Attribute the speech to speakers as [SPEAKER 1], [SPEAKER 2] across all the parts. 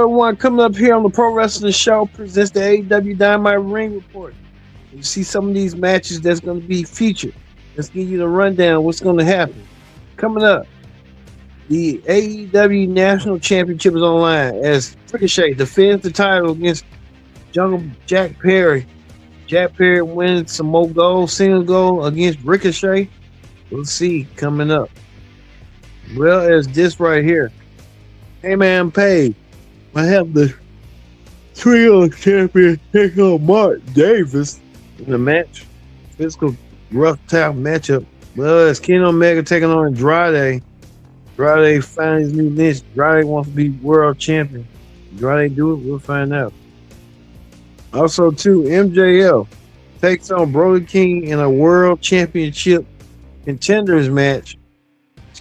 [SPEAKER 1] everyone. Coming up here on the Pro Wrestling Show presents the AEW Dynamite Ring Report. You see some of these matches that's going to be featured. Let's give you the rundown. What's going to happen? Coming up, the AEW National Championship is online as Ricochet defends the title against Jungle Jack Perry. Jack Perry wins some more gold, single gold against Ricochet. We'll see coming up. Well, as this right here, Hangman Page. I have the trio champion take on Mark Davis in the match. Physical rough tough matchup. Well, it's Kenny Omega taking on Andrade. Andrade finds his new niche. Andrade wants to be world champion. Andrade do it, we'll find out. Also, too, MJF takes on Brody King in a world championship contenders match.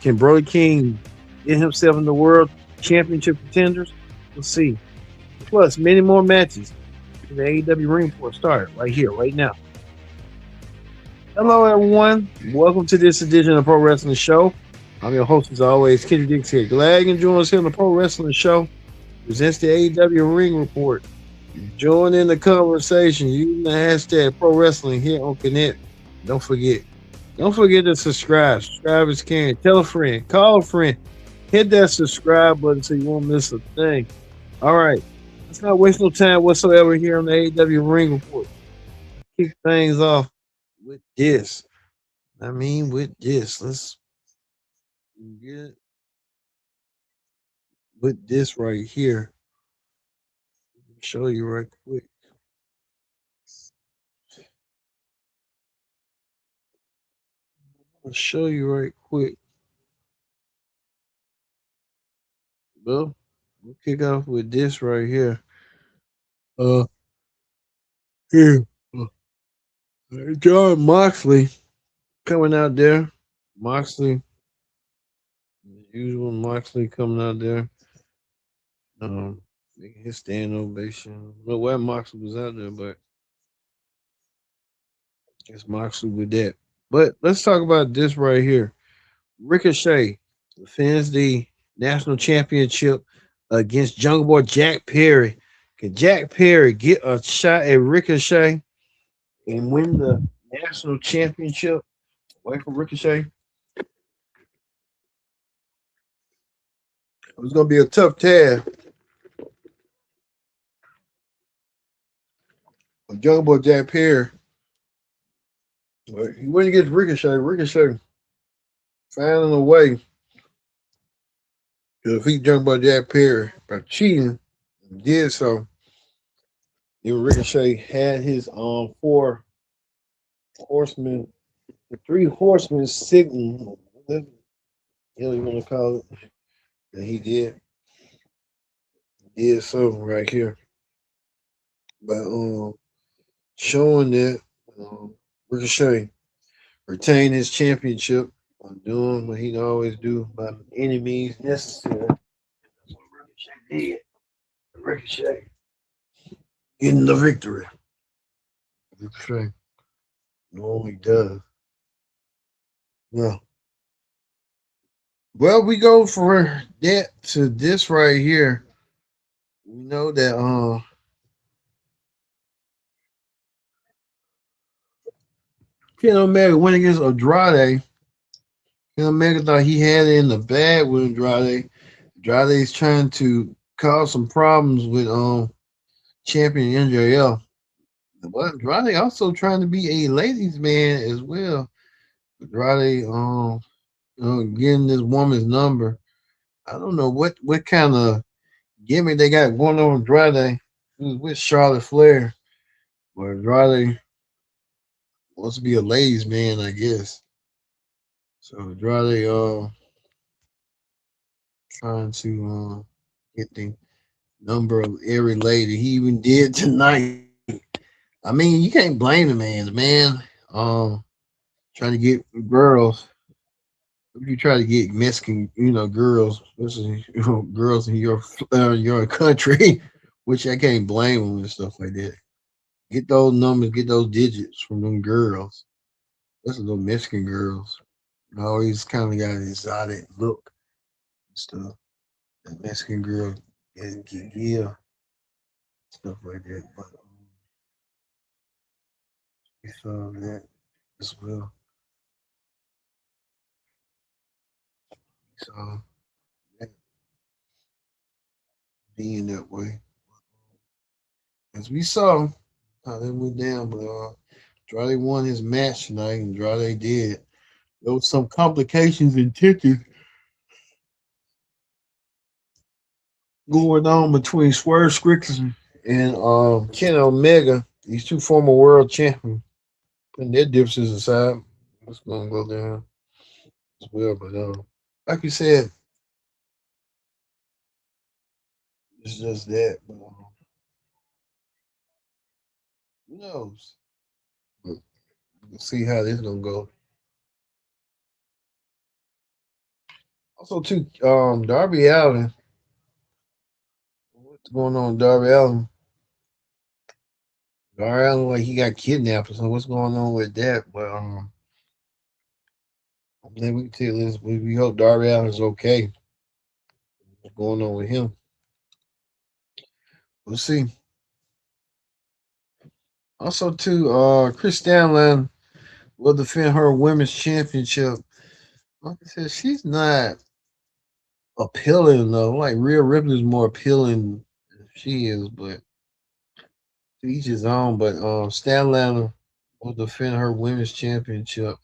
[SPEAKER 1] Can Brody King get himself in the world championship contenders? We'll see. Plus, many more matches. The AEW Ring Report started right here, right now. Hello, everyone. Welcome to this edition of the Pro Wrestling Show. I'm your host, as always, Kenny Dix here. Glad you can join us here on the Pro Wrestling Show. Presents the AEW Ring Report. Join in the conversation using the hashtag Pro Wrestling here on Connect. Don't forget to subscribe. Subscribe is caring. Tell a friend. Call a friend. Hit that subscribe button so you won't miss a thing. All right. Let's not waste no time whatsoever here on the AEW Ring Report. Kick things off with this. Let's get with this right here. Show you right quick. I'll show you right quick. Well, we'll kick off with this right here. Here. John Moxley coming out there. Moxley, the usual Moxley coming out there. Making his stand ovation. I don't know why Moxley was out there, but I guess Moxley with that. But let's talk about this right here. Ricochet defends the national championship against Jungle Boy Jack Perry. Can Jack Perry get a shot at Ricochet and win the national championship away from Ricochet? It's going to be a tough task. Jungle Boy Jack Perry. But he wouldn't get Ricochet. Ricochet finding a way to defeat Jungle Boy Jack Perry by cheating. He did so. Even Ricochet had his four horsemen, the three horsemen signal. What you want to call it? And he did. He did so right here. But showing that Ricochet retained his championship on doing what he'd always do by any means necessary. That's what Ricochet did. Ricochet getting the victory. Ricochet normally does. Well, we go for that to this right here. We know that Kenny Omega went against Andrade. Kenny Omega thought he had it in the bag with Andrade. Andrade's trying to cause some problems with champion MJF. But Andrade also trying to be a ladies' man as well. Andrade getting this woman's number. I don't know what kind of gimmick they got going on with Andrade. He was with Charlotte Flair. But Andrade wants to be a ladies' man, I guess. So Andrade trying to get the number of every lady. He even did tonight. I mean, you can't blame the man. The man trying to get girls. If you try to get Mexican, girls, especially girls in your country, which I can't blame them and stuff like that. Get those numbers, get those digits from them girls. That's those Mexican girls. Always kind of got an exotic look and stuff. That Mexican girl and yeah, stuff like that. But we saw that as well. So that being that way, as we saw how they went down, but Andrade won his match tonight, and Andrade did. There was some complications and tension going on between Swerve Strickland and Ken Omega, these two former world champions. Putting their differences aside, it's gonna go down as well. But like you said, it's just that. But who knows? But we'll see how this gonna go. Also, too, Darby Allin. What's going on, Darby Allin? Darby Allin, like he got kidnapped or something. What's going on with that? But then we can tell this. We hope Darby Allin is okay. What's going on with him? We'll see. Also, too, Chris Stanley will defend her women's championship. Like I said, she's not appealing though. Like Rhea Ripley is more appealing than she is, but to each his own. But Stanley will defend her women's championship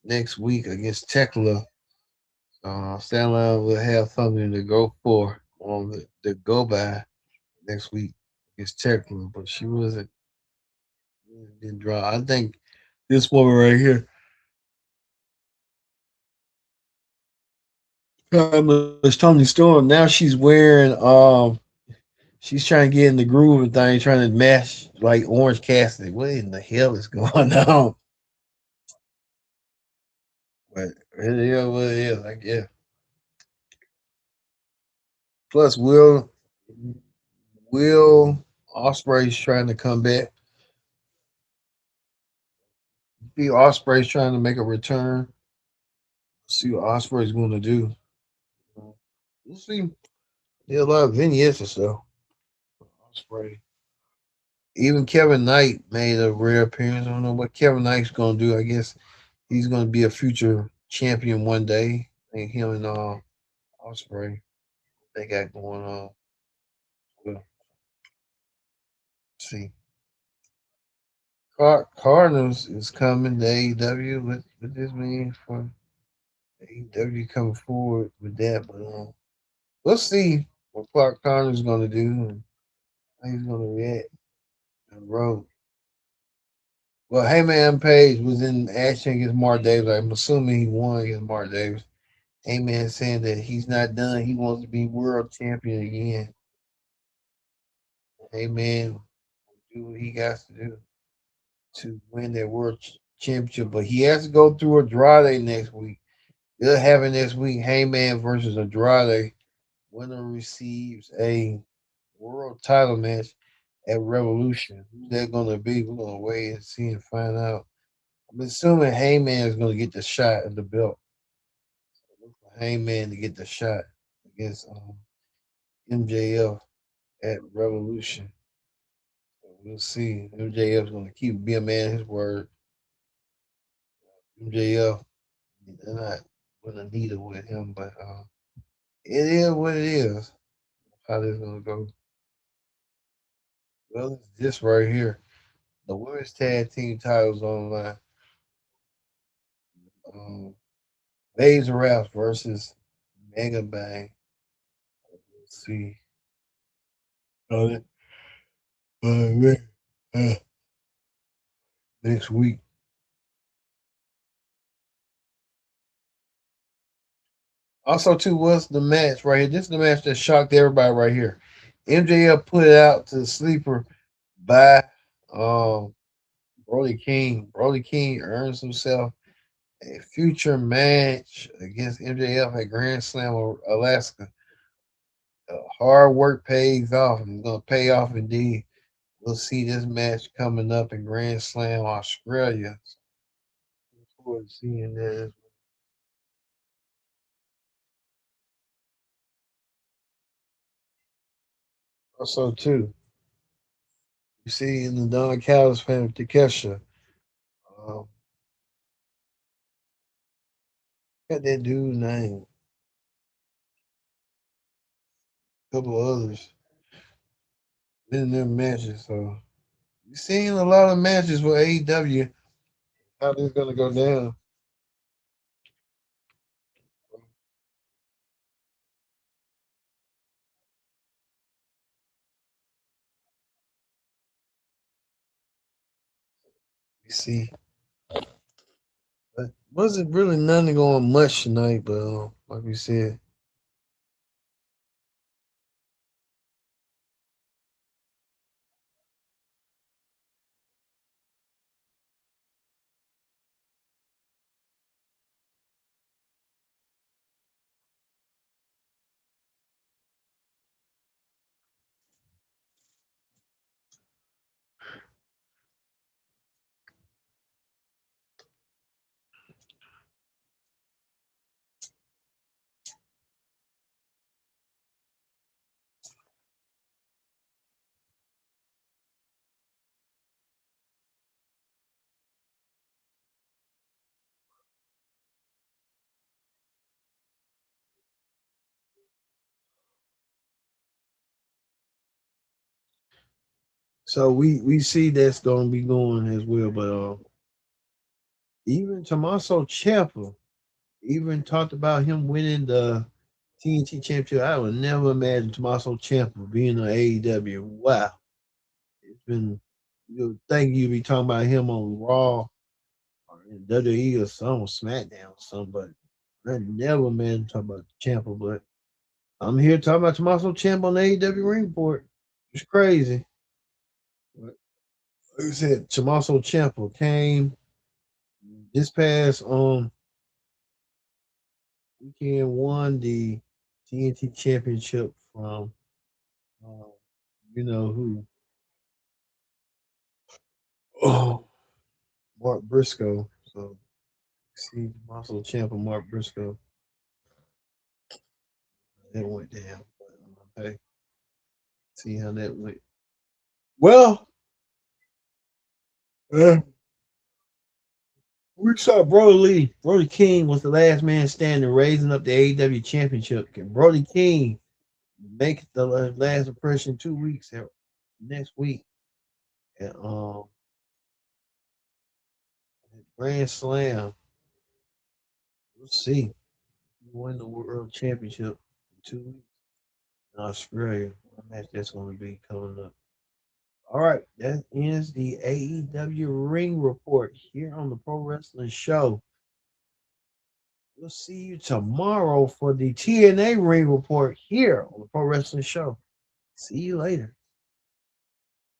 [SPEAKER 1] next week against Tekla. Stanley will have something to go for on the go by next week against Tekla, but she wasn't didn't draw. I think this woman right here, it's Tony Storm. Now she's wearing she's trying to get in the groove of things, trying to match like Orange Cassidy. What in the hell is going on? But it is what it is, I guess. Plus, Will Osprey's trying to come back. See, Osprey's trying to make a return. See what Osprey's going to do. We'll see. There's a lot of vignettes and stuff. Osprey. Even Kevin Knight made a rare appearance. I don't know what Kevin Knight's going to do. I guess he's going to be a future champion one day. I think him and Osprey they got going on. Well, see. Cardinals is coming to AEW. What this mean for AEW coming forward with that? But we'll see what Clark Connors is going to do and how he's going to react on the road. Well, Heyman Page was in action against Mark Davis. I'm assuming he won against Mark Davis. Heyman saying that he's not done. He wants to be world champion again. Heyman do what he got to do to win that world championship, but he has to go through Andrade next week. They'll have it next week. Heyman versus Andrade. Winner receives a world title match at Revolution. Who's that going to be? We're going to wait and see and find out. I'm assuming Heyman is going to get the shot at the belt. Look for Heyman to get the shot against MJF at Revolution. So we'll see. MJF is going to keep be a man his word. MJF, they're not going to need it with him, but it is what it is. How this going to go? Well, it's this right here. The women's tag team titles online. Um, Bays Raps versus Mega Bang. Let's see. Uh, uh, uh, next week. Also, too, what's the match right here? This is the match that shocked everybody right here. MJF put it out to the sleeper by Brody King. Brody King earns himself a future match against MJF at Grand Slam Alaska. Hard work pays off, and it's going to pay off indeed. We'll see this match coming up in Grand Slam Australia. Look forward to seeing that. Also, too, you see in the Don Callis family, Takesha, um, got that dude name, a couple others in their matches. So you're seeing a lot of matches with AEW. How this gonna go down? You see, but wasn't really nothing going much tonight. But like we said, so we see that's gonna be going as well. But even Tommaso Ciampa even talked about him winning the TNT championship. I would never imagine Tommaso Ciampa being on AEW. Wow, it's been you think you'd be talking about him on Raw or in WWE or some SmackDown or something, but I never imagine talking about Ciampa. But I'm here talking about Tommaso Ciampa on the AEW Ring Report. It's crazy. But like I said, Tommaso Ciampa came this past weekend, won the TNT championship from um, you know who. Oh, Mark Briscoe. So see Muscle Champ and Mark Briscoe. That went down. But, hey, see how that went. Well, uh, we saw Brody Lee. Brody King was the last man standing, raising up the AEW championship. Can Brody King make the last impression 2 weeks next week at Grand Slam? We'll see. He won the world championship in 2 weeks in Australia. I imagine that's going to be coming up. All right, that ends the AEW Ring Report here on the Pro Wrestling Show. We'll see you tomorrow for the TNA Ring Report here on the Pro Wrestling Show. See you later.